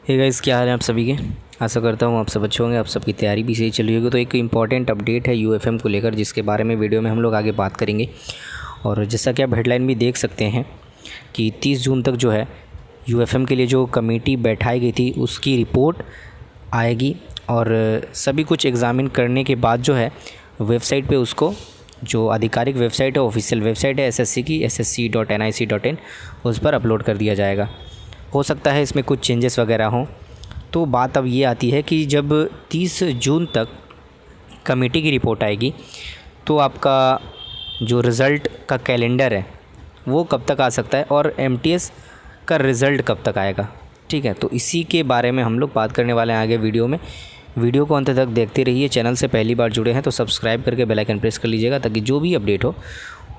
Hey guys, क्या हाल है आप सभी के। आशा करता हूँ आप सब अच्छे होंगे, आप सबकी तैयारी भी सही चल रही होगी। तो एक इम्पॉर्टेंट अपडेट है यूएफएम को लेकर, जिसके बारे में वीडियो में हम लोग आगे बात करेंगे। और जैसा कि आप हेडलाइन भी देख सकते हैं कि 30 जून तक जो है यूएफएम के लिए जो कमेटी बैठाई गई थी उसकी रिपोर्ट आएगी। और सभी कुछ एग्ज़ामिन करने के बाद जो है वेबसाइट पे उसको, जो आधिकारिक वेबसाइट है, ऑफिशियल वेबसाइट है एसएससी की, ssc.nic.in, उस पर अपलोड कर दिया जाएगा। हो सकता है इसमें कुछ चेंजेस वगैरह हों। तो बात अब ये आती है कि जब 30 जून तक कमेटी की रिपोर्ट आएगी तो आपका जो रिज़ल्ट का कैलेंडर है वो कब तक आ सकता है और एमटीएस का रिज़ल्ट कब तक आएगा। ठीक है, तो इसी के बारे में हम लोग बात करने वाले हैं आगे वीडियो में। वीडियो को अंत तक देखते रहिए। चैनल से पहली बार जुड़े हैं तो सब्सक्राइब करके बेल आइकन प्रेस कर लीजिएगा, ताकि जो भी अपडेट हो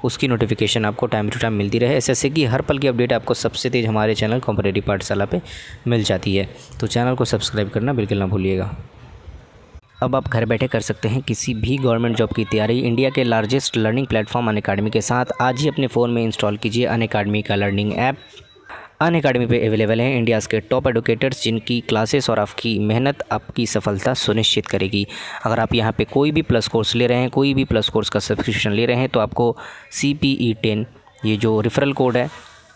उसकी नोटिफिकेशन आपको टाइम टू टाइम मिलती रहे। एसएससी की हर पल की अपडेट आपको सबसे तेज़ हमारे चैनल कॉम्पिटिटिव पाठशाला पे मिल जाती है। तो चैनल को सब्सक्राइब करना बिल्कुल ना भूलिएगा। अब आप घर बैठे कर सकते हैं किसी भी गवर्नमेंट जॉब की तैयारी इंडिया के लार्जेस्ट लर्निंग प्लेटफॉर्म अनअकैडमी के साथ। आज ही अपने फ़ोन में इंस्टॉल कीजिए अनअकैडमी का लर्निंग ऐप। अनअकैडमी पे अवेलेबल हैं इंडियाज़ के टॉप एडुकेटर्स, जिनकी क्लासेस और आपकी मेहनत आपकी सफलता सुनिश्चित करेगी। अगर आप यहाँ पे कोई भी प्लस कोर्स ले रहे हैं, कोई भी प्लस कोर्स का सब्सक्रिप्शन ले रहे हैं, तो आपको CPE10 ये जो रेफरल कोड है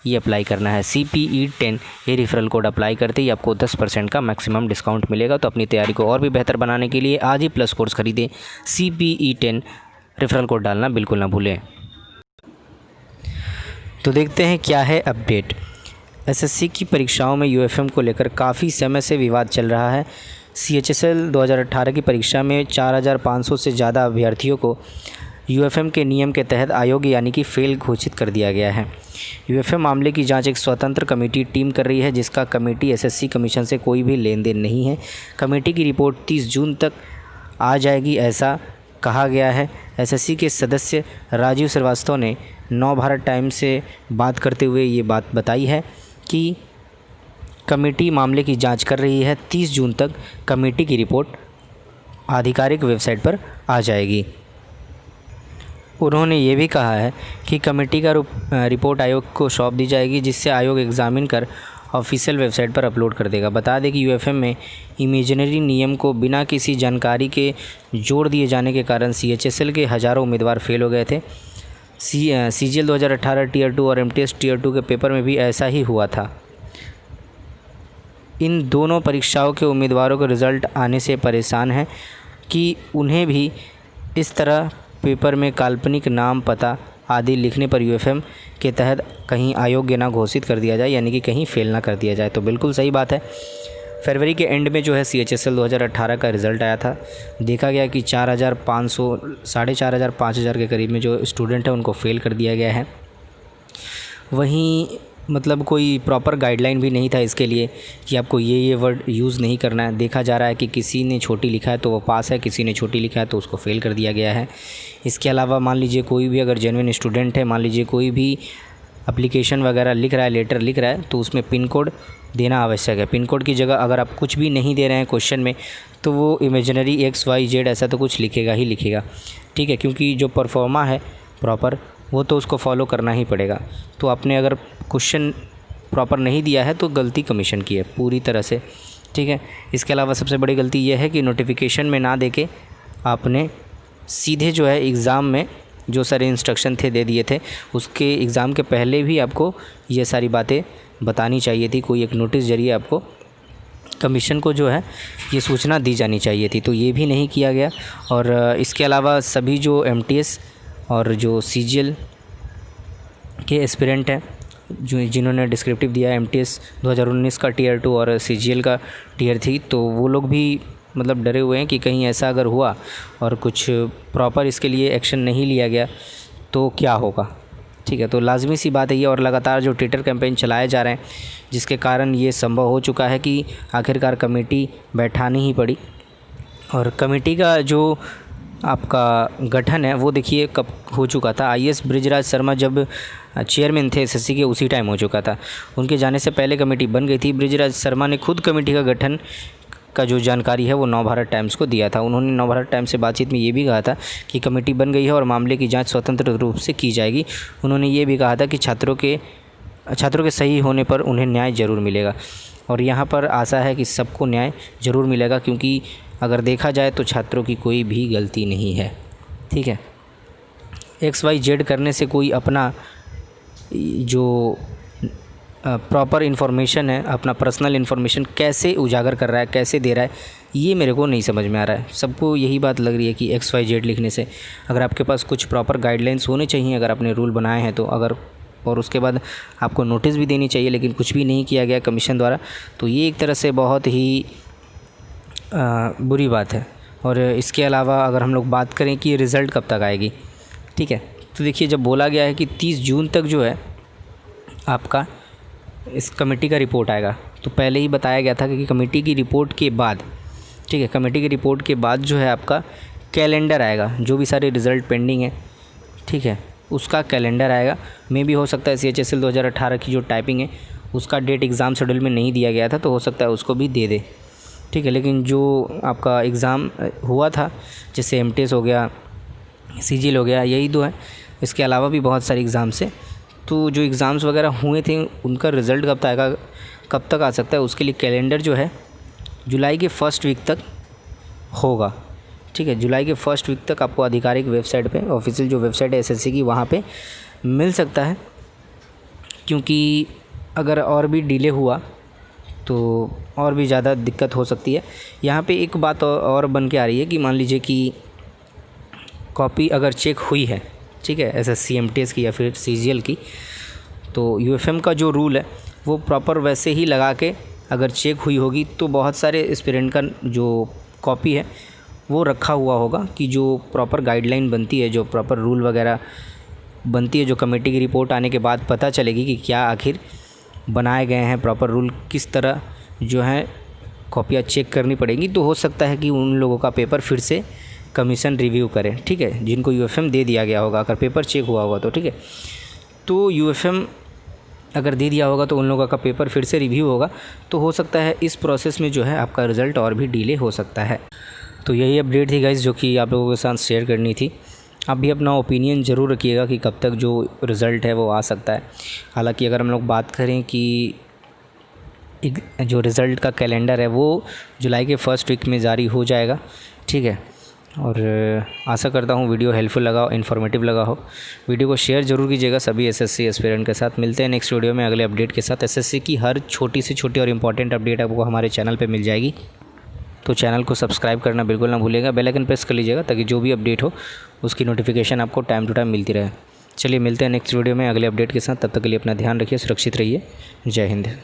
ये अप्लाई करना है। CPE10 ये रेफरल कोड अप्लाई करते ही आपको 10% का मैक्सिमम डिस्काउंट मिलेगा। तो अपनी तैयारी को और भी बेहतर बनाने के लिए आज ही प्लस कोर्स खरीदें। CPE10 रेफरल कोड डालना बिल्कुल ना भूलें। तो देखते हैं क्या है अपडेट। एसएससी की परीक्षाओं में यूएफएम को लेकर काफ़ी समय से विवाद चल रहा है। CHSL 2018 की परीक्षा में 4500 से ज़्यादा अभ्यर्थियों को यूएफएम के नियम के तहत अयोग्य यानी कि फेल घोषित कर दिया गया है। यूएफएम मामले की जांच एक स्वतंत्र कमेटी टीम कर रही है, जिसका कमेटी एसएससी कमीशन से कोई भी लेन देन नहीं है। कमेटी की रिपोर्ट 30 जून तक आ जाएगी, ऐसा कहा गया है। एसएससी के सदस्य राजीव श्रीवास्तव ने नव भारत टाइम्स से बात करते हुए ये बात बताई है कि कमेटी मामले की जांच कर रही है। 30 जून तक कमेटी की रिपोर्ट आधिकारिक वेबसाइट पर आ जाएगी। उन्होंने ये भी कहा है कि कमेटी का रिपोर्ट आयोग को सौंप दी जाएगी, जिससे आयोग एग्ज़ामिन कर ऑफिशियल वेबसाइट पर अपलोड कर देगा। बता दें कि यूएफएम में इमेजिनरी नियम को बिना किसी जानकारी के जोड़ दिए जाने के कारण CHSL के हज़ारों उम्मीदवार फेल हो गए थे। CGL 2018 टीयर 2 और MTS टीयर 2 के पेपर में भी ऐसा ही हुआ था। इन दोनों परीक्षाओं के उम्मीदवारों के रिज़ल्ट आने से परेशान हैं कि उन्हें भी इस तरह पेपर में काल्पनिक नाम, पता आदि लिखने पर यूएफएम के तहत कहीं अयोग्य ना घोषित कर दिया जाए, यानी कि कहीं फेल ना कर दिया जाए। तो बिल्कुल सही बात है। फरवरी के एंड में जो है CHSL 2018 का रिज़ल्ट आया था। देखा गया कि 4500, 4500, 5000 के करीब में जो स्टूडेंट है उनको फेल कर दिया गया है। वहीं मतलब कोई प्रॉपर गाइडलाइन भी नहीं था इसके लिए कि आपको ये वर्ड यूज़ नहीं करना है। देखा जा रहा है कि किसी ने छोटी लिखा है तो वो पास है, किसी ने छोटी लिखा है तो उसको फ़ेल कर दिया गया है। इसके अलावा मान लीजिए कोई भी अगर जेन्युइन स्टूडेंट है, मान लीजिए कोई भी एप्लीकेशन वगैरह लिख रहा है, लेटर लिख रहा है, तो उसमें पिन कोड देना आवश्यक है। पिन कोड की जगह अगर आप कुछ भी नहीं दे रहे हैं क्वेश्चन में, तो वो इमेजिनरी XYZ ऐसा तो कुछ लिखेगा ही लिखेगा। ठीक है, क्योंकि जो परफॉर्मा है प्रॉपर वो तो उसको फॉलो करना ही पड़ेगा। तो आपने अगर क्वेश्चन प्रॉपर नहीं दिया है तो गलती कमीशन की है पूरी तरह से। ठीक है, इसके अलावा सबसे बड़ी गलती यह है कि नोटिफिकेशन में ना देके आपने सीधे जो है एग्ज़ाम में जो सारे इंस्ट्रक्शन थे दे दिए थे। उसके एग्ज़ाम के पहले भी आपको ये सारी बातें बतानी चाहिए थी। कोई एक नोटिस जरिए आपको कमीशन को जो है ये सूचना दी जानी चाहिए थी, तो ये भी नहीं किया गया। और इसके अलावा सभी जो MTS और जो CGL के एस्पिरेंट हैं, जो जिन्होंने डिस्क्रिप्टिव दिया है MTS 2019 का टीयर 2 और CGL का टीयर 3, तो वो लोग भी मतलब डरे हुए हैं कि कहीं ऐसा अगर हुआ और कुछ प्रॉपर इसके लिए एक्शन नहीं लिया गया तो क्या होगा। ठीक है, तो लाजमी सी बात है ये। और लगातार जो ट्विटर कैंपेन चलाए जा रहे हैं, जिसके कारण ये संभव हो चुका है कि आखिरकार कमेटी बैठानी ही पड़ी। और कमेटी का जो आपका गठन है वो देखिए कब हो चुका था। IAS ब्रिजराज शर्मा जब चेयरमैन थे एसएससी के, उसी टाइम हो चुका था। उनके जाने से पहले कमेटी बन गई थी। ब्रिजराज शर्मा ने खुद कमेटी का गठन का जो जानकारी है वो नव भारत टाइम्स को दिया था। उन्होंने नव भारत टाइम्स से बातचीत में ये भी कहा था कि कमेटी बन गई है और मामले की जांच स्वतंत्र रूप से की जाएगी। उन्होंने ये भी कहा था कि छात्रों के सही होने पर उन्हें न्याय ज़रूर मिलेगा। और यहाँ पर आशा है कि सबको न्याय ज़रूर मिलेगा, क्योंकि अगर देखा जाए तो छात्रों की कोई भी गलती नहीं है। ठीक है, XYZ करने से कोई अपना जो प्रॉपर इन्फॉर्मेशन है, अपना पर्सनल इन्फॉर्मेशन कैसे उजागर कर रहा है, कैसे दे रहा है, ये मेरे को नहीं समझ में आ रहा है। सबको यही बात लग रही है कि XYZ लिखने से, अगर आपके पास कुछ प्रॉपर गाइडलाइंस होने चाहिए, अगर आपने रूल बनाए हैं तो, अगर और उसके बाद आपको नोटिस भी देनी चाहिए, लेकिन कुछ भी नहीं किया गया कमीशन द्वारा, तो ये एक तरह से बहुत ही बुरी बात है। और इसके अलावा अगर हम लोग बात करें कि रिज़ल्ट कब तक आएगी, ठीक है, तो देखिए जब बोला गया है कि 30 जून तक जो है आपका इस कमेटी का रिपोर्ट आएगा, तो पहले ही बताया गया था कि कमेटी की रिपोर्ट के बाद, ठीक है, कमेटी की रिपोर्ट के बाद जो है आपका कैलेंडर आएगा, जो भी सारे रिज़ल्ट पेंडिंग है, ठीक है, उसका कैलेंडर आएगा। मे भी हो सकता है CHSL 2018 की जो टाइपिंग है उसका डेट एग्ज़ाम शेड्यूल में नहीं दिया गया था, तो हो सकता है उसको भी दे दे, ठीक है। लेकिन जो आपका एग्ज़ाम हुआ था, जैसे MTS हो गया, CGL हो गया, यही दो है, इसके अलावा भी बहुत सारे एग्ज़ाम्स हैं। तो जो एग्ज़ाम्स वगैरह हुए थे उनका रिज़ल्ट कब तक आ सकता है, उसके लिए कैलेंडर जो है जुलाई के फर्स्ट वीक तक होगा, ठीक है। जुलाई के फर्स्ट वीक तक आपको आधिकारिक वेबसाइट पे, ऑफिशियल जो वेबसाइट है SSC की, वहाँ पे मिल सकता है। क्योंकि अगर और भी डिले हुआ तो और भी ज़्यादा दिक्कत हो सकती है। यहाँ पे एक बात और बन के आ रही है कि मान लीजिए कि कॉपी अगर चेक हुई है, ठीक है, SSC MTS की या फिर CGL की, तो UFM का जो रूल है वो प्रॉपर वैसे ही लगा के अगर चेक हुई होगी, तो बहुत सारे एस्पिरेंट का जो कॉपी है वो रखा हुआ होगा कि जो प्रॉपर गाइडलाइन बनती है, जो प्रॉपर रूल वगैरह बनती है, जो कमेटी की रिपोर्ट आने के बाद पता चलेगी कि क्या आखिर बनाए गए हैं प्रॉपर रूल, किस तरह जो है कॉपियाँ चेक करनी पड़ेगी। तो हो सकता है कि उन लोगों का पेपर फिर से कमीशन रिव्यू करें, ठीक है, जिनको UFM दे दिया गया होगा, अगर पेपर चेक हुआ होगा तो, ठीक है। तो UFM अगर दे दिया होगा तो उन लोगों का पेपर फिर से रिव्यू होगा, तो हो सकता है इस प्रोसेस में जो है आपका रिज़ल्ट और भी डिले हो सकता है। तो यही अपडेट थी गाइज़, जो कि आप लोगों के साथ शेयर करनी थी। आप भी अपना ओपिनियन ज़रूर रखिएगा कि कब तक जो रिज़ल्ट है वो आ सकता है। हालांकि अगर हम लोग बात करें कि जो रिज़ल्ट का कैलेंडर है वो जुलाई के फर्स्ट वीक में जारी हो जाएगा, ठीक है। और आशा करता हूँ वीडियो हेल्पफुल लगा हो, इन्फॉर्मेटिव लगा हो। वीडियो को शेयर ज़रूर कीजिएगा सभी SSC एस्पिरेंट के साथ। मिलते हैं नेक्स्ट वीडियो में अगले अपडेट के साथ। SSC की हर छोटी से छोटी और इम्पॉर्टेंट अपडेट आपको हमारे चैनल पे मिल जाएगी, तो चैनल को सब्सक्राइब करना बिल्कुल ना भूलिएगा, बेल आइकन प्रेस कर लीजिएगा ताकि जो भी अपडेट हो उसकी नोटिफिकेशन आपको टाइम टू टाइम मिलती रहे। चलिए मिलते हैं नेक्स्ट वीडियो में अगले अपडेट के साथ, तब तक के लिए अपना ध्यान रखिए, सुरक्षित रहिए। जय हिंद।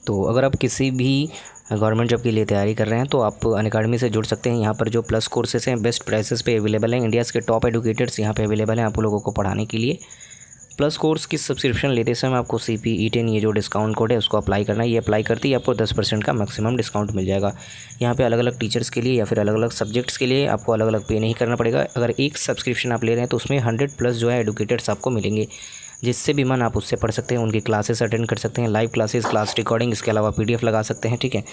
तो अगर आप किसी भी गवर्नमेंट जॉब के लिए तैयारी कर रहे हैं तो आप अनअकैडमी से जुड़ सकते हैं। यहाँ पर जो प्लस कोर्सेस हैं बेस्ट प्राइसेस पे अवेलेबल हैं। इंडियाज़ के टॉप एडुकेटर्स यहाँ पे अवेलेबल हैं आप लोगों को पढ़ाने के लिए। प्लस कोर्स की सब्सक्रिप्शन लेते समय आपको CPE10 ये जो डिस्काउंट कोड है उसको अप्लाई करना है। ये अप्लाई करते ही आपको 10% का मैक्सिमम डिस्काउंट मिल जाएगा। यहाँ पे अलग अलग टीचर्स के लिए या फिर अलग अलग सब्जेक्ट्स के लिए आपको अलग अलग पे नहीं करना पड़ेगा। अगर एक सब्सक्रिप्शन आप ले रहे हैं तो उसमें 100+ जो है एडुकेटर्स आपको मिलेंगे, जिससे भी मन आप उससे पढ़ सकते हैं, उनकी क्लासेस अटेंड कर सकते हैं, लाइव क्लासेस, क्लास रिकॉर्डिंग, इसके अलावा PDF लगा सकते हैं, ठीक है।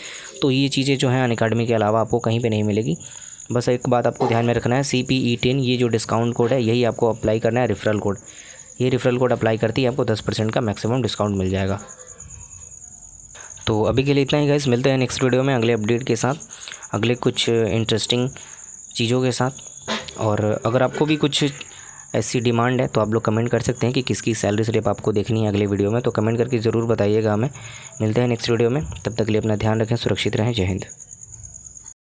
तो ये चीज़ें जो हैं अनअकैडमी के अलावा आपको कहीं पे नहीं मिलेगी। बस एक बात आपको ध्यान में रखना है, CPE10 ये जो डिस्काउंट कोड है यही आपको अप्लाई करना है, रेफरल कोड। ये रेफरल कोड अप्लाई करते ही आपको 10% का मैक्सिमम डिस्काउंट मिल जाएगा। तो अभी के लिए इतना ही गाइस, मिलते हैं नेक्स्ट वीडियो में अगले अपडेट के साथ, अगले कुछ इंटरेस्टिंग चीज़ों के साथ। और अगर आपको भी कुछ ऐसी डिमांड है तो आप लोग कमेंट कर सकते हैं कि किसकी सैलरी स्लिप आपको देखनी है अगले वीडियो में, तो कमेंट करके ज़रूर बताइएगा हमें। मिलते हैं नेक्स्ट वीडियो में, तब तक के लिए अपना ध्यान रखें, सुरक्षित रहें। जय हिंद।